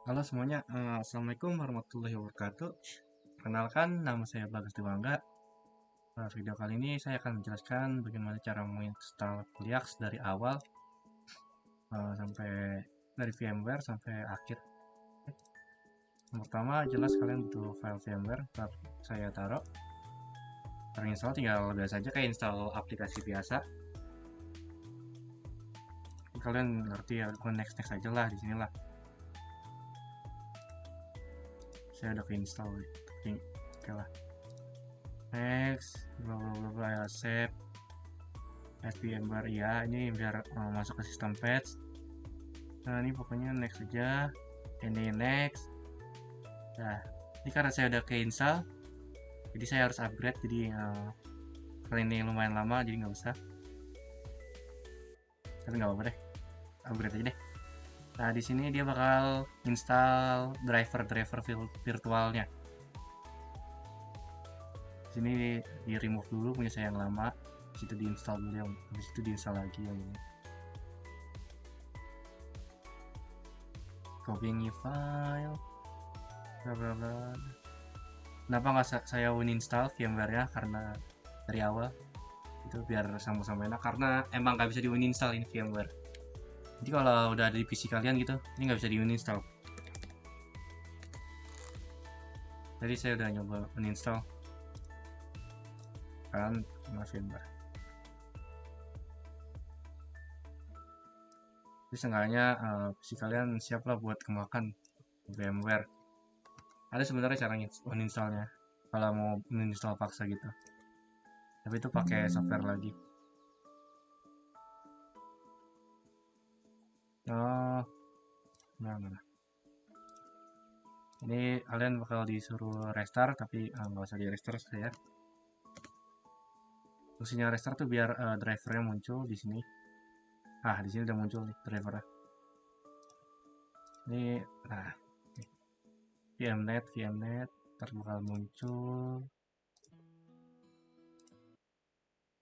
Halo semuanya, Assalamualaikum warahmatullahi wabarakatuh. Perkenalkan, nama saya Bagas Dewangga. Video kali ini saya akan menjelaskan bagaimana cara menginstal Fliax dari awal sampai dari VMware sampai akhir. Yang pertama, jelas kalian butuh file VMware. Ntar saya taruh. Terinstall tinggal biasa aja kayak install aplikasi biasa. Kalian ngerti ya, next aja lah di sinilah. Saya udah keinstall, oke lah. Next, bla bla bla bla ya, save. VMware ya, ini biar masuk ke sistem patch. Nah ini pokoknya next aja, ini next. Nah ini karena saya udah keinstall, jadi saya harus upgrade. Jadi kali ini lumayan lama, jadi nggak usah. Tapi nggak apa-apa deh, upgrade aja deh. Nah di sini dia bakal install driver virtualnya. Di sini di remove dulu punya saya yang lama, di situ diinstal dulu, yang habis itu diinstal lagi yang ini. Copying new file, bla bla bla. Kenapa nggak saya uninstall VMware nya, karena dari awal itu biar sama-sama enak, karena emang nggak bisa di uninstall ini VMware. Jadi kalau udah ada di PC kalian gitu, ini nggak bisa di uninstall. Jadi saya udah nyoba uninstall kan sama VMware. Jadi seenggaknya PC kalian siap lah buat kemakan VMware. Ada sebenarnya cara uninstallnya kalau mau uninstall paksa gitu, tapi itu pakai software lagi. Oh, nah. Ini kalian bakal disuruh restart, tapi nggak usah di restart ya. Fungsinya restart tuh biar drivernya muncul di sini. Di sini udah muncul nih drivernya. Ini, nah, VMnet, ntar bakal muncul.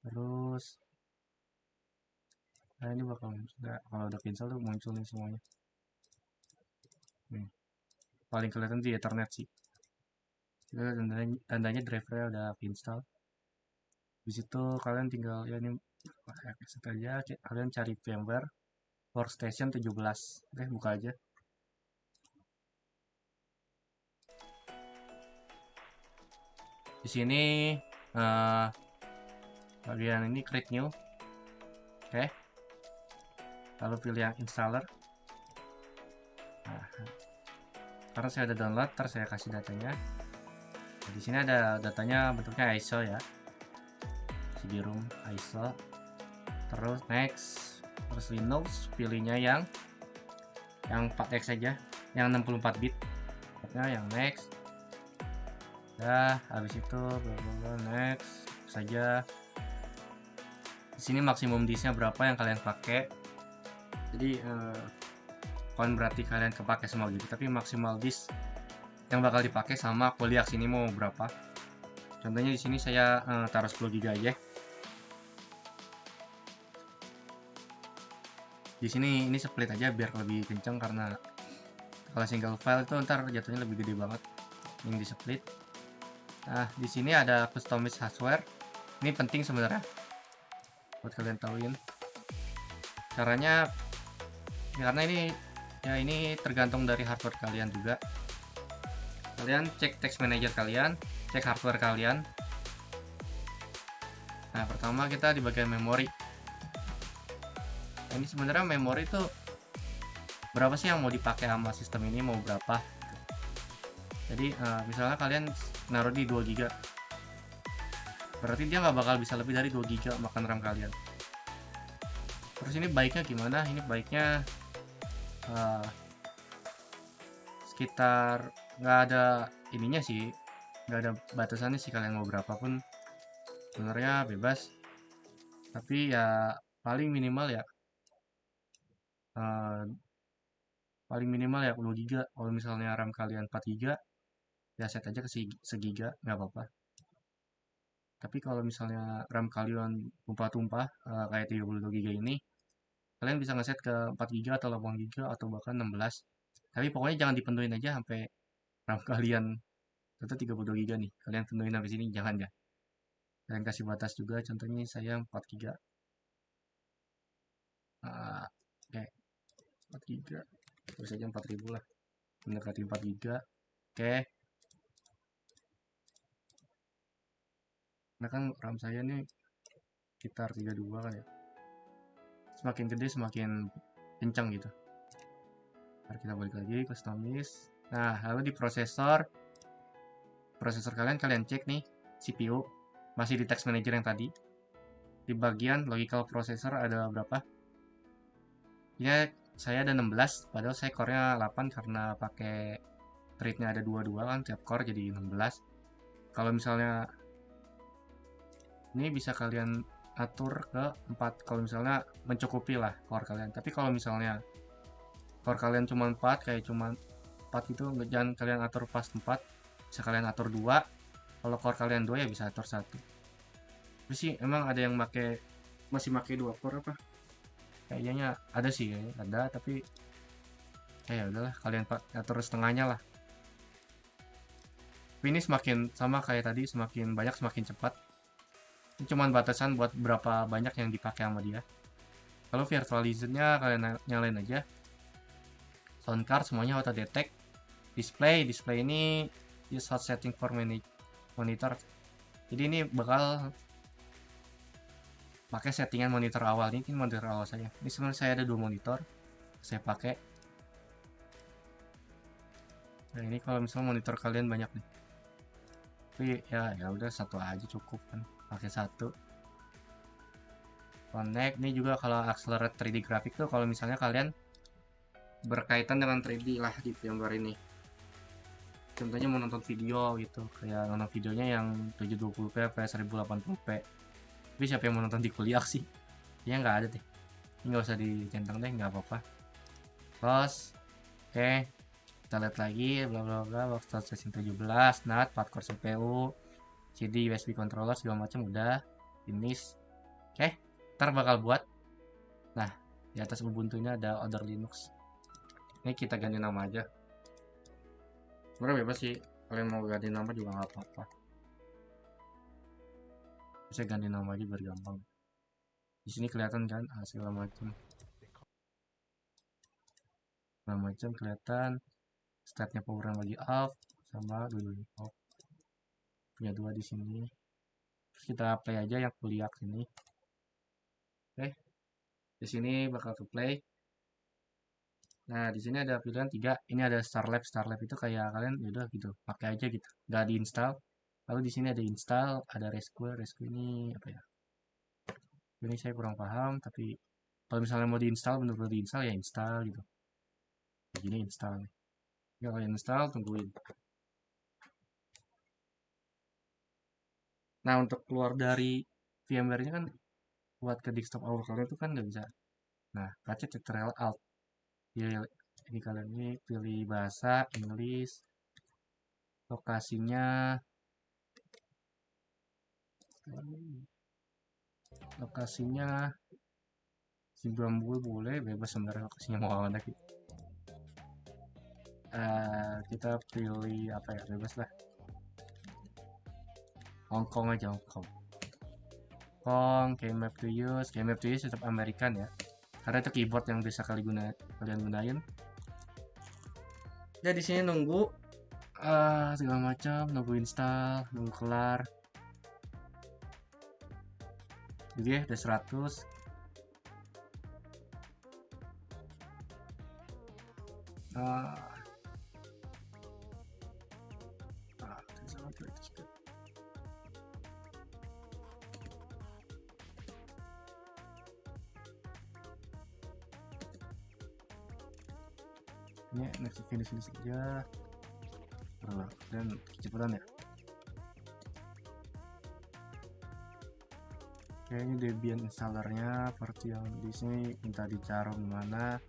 Terus, nah ini bakal kalau udah cancel tuh muncul nih semuanya. Nih, paling kelihatan di Ethernet sih. Itu tandanya drivernya udah install. Di situ kalian tinggal ya ini set aja, kalian cari VMware Workstation 17. Oke, buka aja. Di sini uh, bagian ini create new. Oke. Lalu pilih yang installer. Nah, karena saya ada download, ntar saya kasih datanya. Nah, di sini ada datanya bentuknya ISO ya. CD-ROM ISO. Terus next. Terus Linux, pilihnya yang 4X saja, yang 64 bit. Yang next. Ya, habis itu next saja. Di sini maksimum disknya berapa yang kalian pakai. Jadi bukan berarti kalian kepake semua gitu, tapi maksimal disk yang bakal dipakai sama kuliah sini mau berapa. Contohnya di sini saya taruh 10 GB aja. Di sini ini split aja biar lebih kencang, karena kalau single file itu ntar jatuhnya lebih gede banget. Ini di split. Nah, di sini ada customize hardware. Ini penting sebenarnya buat kalian tahuin. Caranya ya, karena ini tergantung dari hardware kalian juga. Kalian cek text manager kalian, cek hardware kalian. Nah, pertama kita di bagian memori. Nah, ini sebenarnya memori itu berapa sih yang mau dipakai sama sistem ini, mau berapa. Jadi misalnya kalian naruh di 2 GB, berarti dia nggak bakal bisa lebih dari 2 GB makan RAM kalian. Terus ini baiknya gimana? Ini baiknya uh, sekitar, nggak ada ininya sih, nggak ada batasannya sih, kalian mau berapapun sebenarnya bebas. Tapi ya paling minimal ya uh, paling minimal ya 10 GB. Kalau misalnya RAM kalian 4 GB, ya set aja ke segiga, nggak apa-apa. Tapi kalau misalnya RAM kalian tumpah-tumpah kayak 32 GB ini, kalian bisa ngeset ke 4 GB atau 8 GB atau bahkan 16. Tapi pokoknya jangan dipenuhin aja sampai RAM kalian itu 32 GB nih. Kalian penuhin sampai sini jangan ya. Kalian kasih batas juga, contohnya saya 4 GB. Oke, 4 GB. Terus saja 4000 lah. Mendekati 4 GB. Oke. Nah kan RAM saya nih sekitar 32 kan ya. Semakin gede semakin kencang gitu. Ntar kita balik lagi customize. Nah, lalu di prosesor kalian cek nih CPU masih di text manager yang tadi. Di bagian logical processor ada berapa? Ya, saya ada 16, padahal saya core-nya 8 karena pakai thread-nya ada 22 kan, tiap core jadi 16. Kalau misalnya ini bisa kalian atur ke 4 kalau misalnya mencukupi lah core kalian. Tapi kalau misalnya core kalian cuma 4 kayak cuma 4 itu jangan kalian atur pas 4, bisa kalian atur 2. Kalau core kalian 2 ya bisa atur 1. Terus sih emang ada yang masih pakai 2 core apa? Kayaknya ada sih kayaknya ada, tapi ya udahlah kalian atur setengahnya lah. Tapi ini semakin sama kayak tadi, semakin banyak semakin cepat. Ini cuman batasan buat berapa banyak yang dipakai sama dia. Kalau virtualizer-nya kalian nyalain aja. Sound card semuanya auto detect. Display ini use hot setting for monitor. Jadi ini bakal pakai settingan monitor awal. Ini monitor awal saya. Ini sebenarnya saya ada 2 monitor. Saya pakai. Nah ini kalau misalnya monitor kalian banyak nih. Tapi ya udah satu aja cukup kan. Pakai satu. Connect ini juga kalau accelerate 3D grafik tuh kalau misalnya kalian berkaitan dengan 3D lah di VMware ini. Contohnya mau nonton video gitu, kayak nonton videonya yang 720p sampai 1080p. Tapi siapa yang mau nonton di kuliah sih? Ya nggak ada deh. Ini nggak usah dicentang deh, nggak apa-apa. Close. Oke. Kita lihat lagi, bla bla bla, workstation session 17, NAT, 4 core CPU, CD, USB controller segala macam udah. Finish. Oke. Ntar bakal buat. Nah, di atas Ubuntu-nya ada Other Linux. Ini kita ganti nama aja. Sebenarnya bebas sih, kalian mau ganti nama juga nggak apa-apa. Bisa ganti nama aja biar gampang. Di sini kelihatan kan segala macam. Segala macam kelihatan. Statnya power lagi off sama dulu off. Punya 2 di sini. Terus kita play aja yang kuliah sini. Oke. Di sini bakal ke play. Nah, di sini ada pilihan 3. Ini ada Starlab. Starlab itu kayak kalian udah gitu, pakai aja gitu. Nggak diinstal. Lalu di sini ada install, ada rescue. Rescue ini apa ya? Ini saya kurang paham, tapi kalau misalnya mau diinstal, bener-bener diinstal ya install gitu. Begini install. Ya, kalau install, tungguin. Nah, untuk keluar dari VMware-nya kan buat ke desktop awal kalian itu kan nggak bisa. Nah, kaca Ctrl Alt. Pilih, ini kalian ini pilih bahasa English. Lokasinya Zimbabwe boleh, bebas sebenarnya lokasinya mau mana gitu. Kita pilih apa ya, bebas lah. Hong Kong aja, Hong Kong. Map to use tetap American ya. Karena itu keyboard yang bisa kalian gunain. Ya di sini nunggu segala macam, nunggu install, nunggu kelar. Jadi ya udah 100. Ini next finish saja. Dan kecepatan ya. Oke, ini Debian installernya seperti yang di sini minta dicari gimana.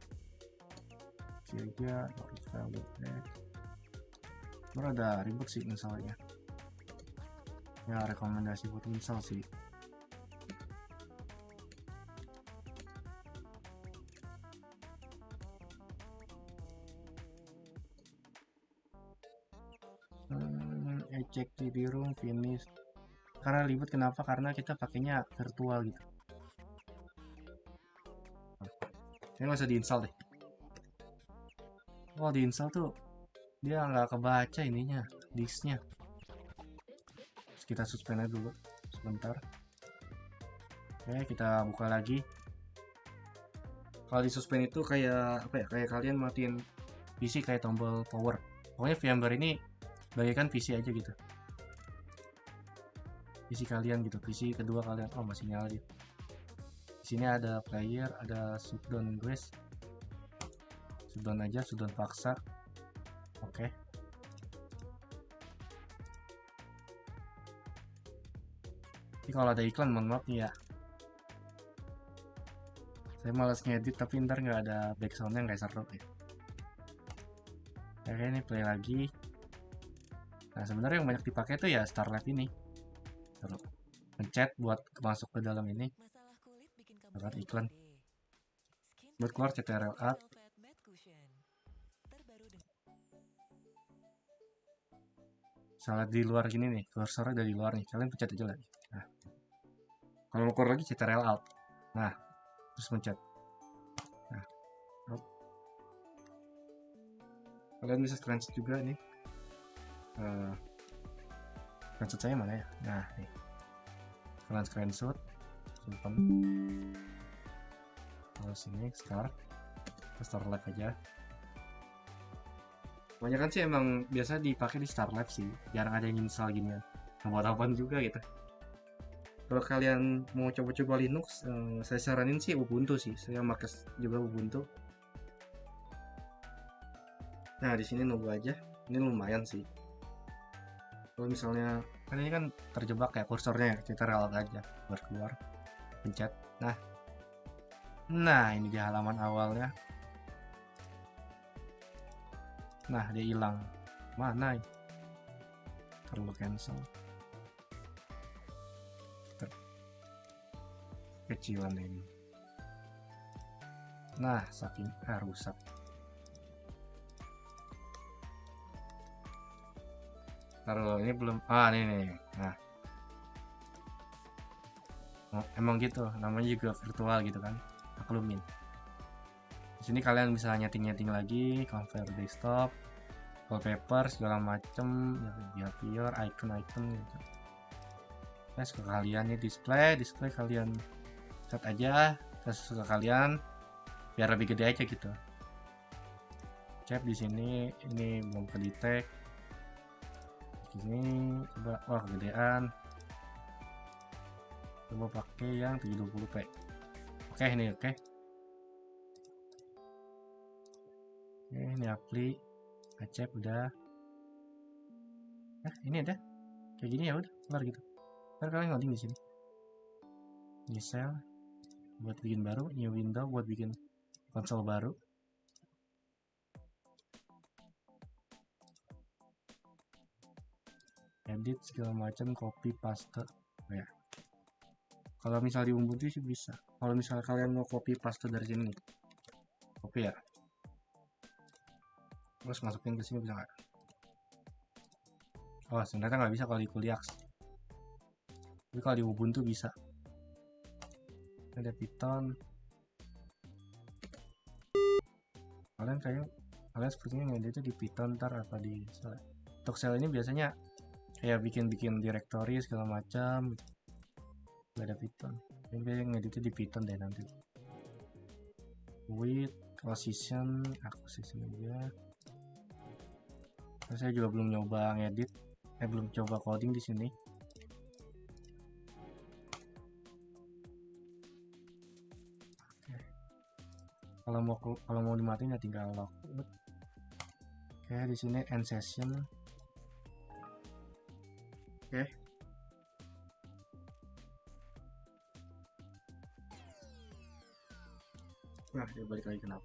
Aja ada ribet sih installernya. Ya rekomendasi buat install sih. cek TV room, finish. Karena ribet kenapa? Karena kita pakainya virtual gitu. Ini nggak usah diinstal deh. Oh, diinstal tuh dia nggak kebaca ininya, disknya. Terus kita suspend aja dulu sebentar. Oke, kita buka lagi. Kalau di suspend itu kayak apa ya? Kayak kalian matiin PC kayak tombol power. Pokoknya VMware ini bagaikan PC aja gitu. PC kalian gitu, PC kedua kalian. Oh, masih nyala dia. Di sini ada player, ada shutdown guys. Shutdown aja, shutdown paksa. Oke. Ini kalau ada iklan mohon maaf nih ya. Saya malas ngedit tapi ntar nggak ada backsoundnya, nggak seru ya. Oke, ini play lagi. Nah, sebenarnya yang banyak dipakai tuh ya Starlight ini. Seru. Pencet buat masuk ke dalam ini. Dapat iklan. Buat keluar CTRL Alt. Salah di luar gini nih, kursornya udah di luar nih. Kalian pencet aja lagi. Nah. Kalau mau keluar lagi CTRL Alt. Nah, terus pencet. Nah. Kalian bisa screenshot juga nih. Screenshot saya mana ya? Nah, nih. Kalian screenshot, simpan. Kalau sini sekarang ke Starlight aja. Kebanyakan sih emang biasa dipakai di Starlight sih. Jarang ada yang install gini ya. Buat apaan juga gitu. Kalau kalian mau coba-coba Linux, saya saranin sih Ubuntu sih. Saya pakai juga Ubuntu. Nah, di sini nunggu aja. Ini lumayan sih. Kalau misalnya kan ini kan terjebak ya kursornya, kita rel aja buat keluar. Pencet. Nah, ini di halaman awalnya. Nah, dia hilang. Mana? Perlu cancel. Kecilan ini. Nah, saking rusak. Taruh ini belum. Nih. Nah. Emang gitu, namanya juga virtual gitu kan. Maklumin. Di sini kalian bisa nyeting lagi, convert desktop, wallpaper segala macem, behavior, icon gitu. Nah, suka kalian nih display kalian set aja, sesuka kalian, biar lebih gede aja gitu. Cap di sini, ini belum ke detect. Di sini coba, wah kegedean. Coba pakai yang 720p. Oke, ini oke. Oke, ini apply, acep udah. Ini ada kayak gini ya udah, keluar gitu. Ntar kalian ngoding di sini. Misal buat bikin baru, new window buat bikin konsol baru. Edit segala macam, copy paste. Ya. Kalau misal di Ubuntu sih bisa. Kalau misalnya kalian mau copy paste dari sini, copy ya. Terus masukin ke sini bisa nggak? Oh, sebenarnya nggak bisa kalau di Kuliaks. Tapi kalau di Ubuntu bisa. Ada Python. Kalian sepertinya ngeditnya di Python ntar apa di Shell. Untuk Shell ini biasanya kayak bikin directory segala macam. Gak ada Python. Ini ngeditnya di Python deh nanti. With acquisition aja. Saya juga belum nyoba ngedit, belum coba coding di sini. Kalau mau dimatiin ya tinggal lock. Oke, di sini end session. Oke. Nah, dia balik lagi kenapa?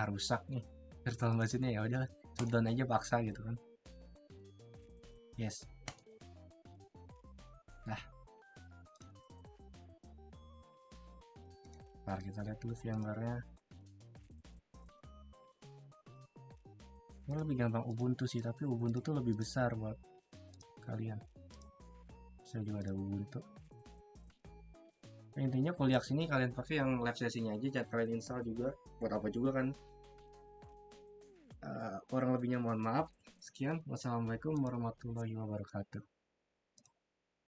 Rusak nih virtual machine-nya, ya udah shutdown aja paksa gitu kan. Yes. Nah, ntar kita lihat dulu VMware-nya. Ini lebih gampang Ubuntu sih, tapi Ubuntu tuh lebih besar buat kalian. Saya juga ada Ubuntu. Nah, intinya kuliah sini kalian pakai yang live sesinya aja, jangan kalian install juga. Buat apa juga kan? Kurang lebihnya mohon maaf. Sekian, wassalamualaikum warahmatullahi wabarakatuh.